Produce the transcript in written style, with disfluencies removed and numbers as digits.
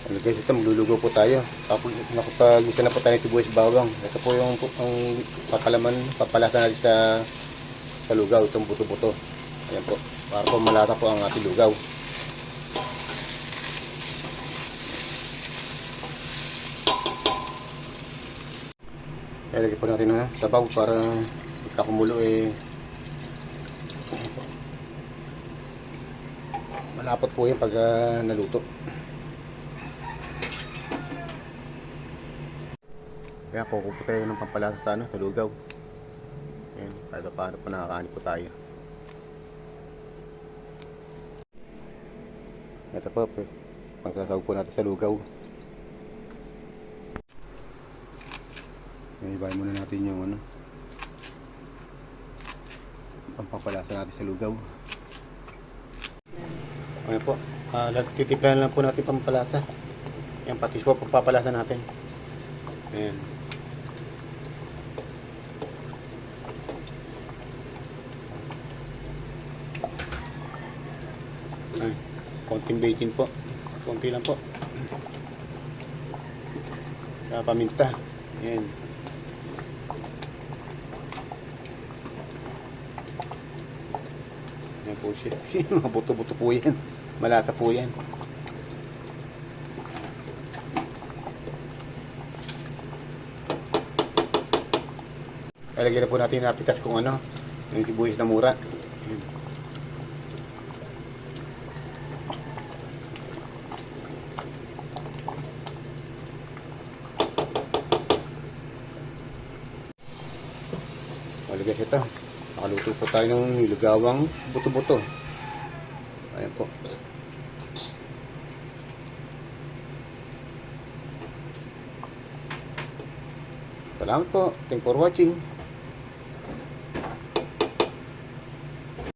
Ano guys, ito maglulugaw po tayo. Tapos nakapag-isa na po tayo ng sibuyas bawang. Ito po yung papalaman, papalasa natin sa lugaw, itong buto-buto. Ayan po, para po malasa po ang ating lugaw. Ilagay po natin na sabaw para pagkakumulo malapot po yan pag naluto. Kaya kukupo tayo ng pampalasa sa lugaw. Ayan, kahit paano po nakakaanip po tayo. Ito po, pagsasawag po natin sa lugaw. Ibahin muna natin yung pampapalasa natin sa lugaw. Ayan po, titiplahan lang po natin pampalasa. Ayan, patis po pampapalasa natin. Ayan. Ay, konting bacon po. Konti lang po. Saka paminta. Ayan. Ayan po siya. Mga buto-buto po yan. Malata po yan. Ilagay na po natin na pitas kung yung sibuyas na mura. Ayan. Guys, ito nakaluto po tayo ng nilugawang buto-buto. Ayan po. Salamat po. Thanks for watching.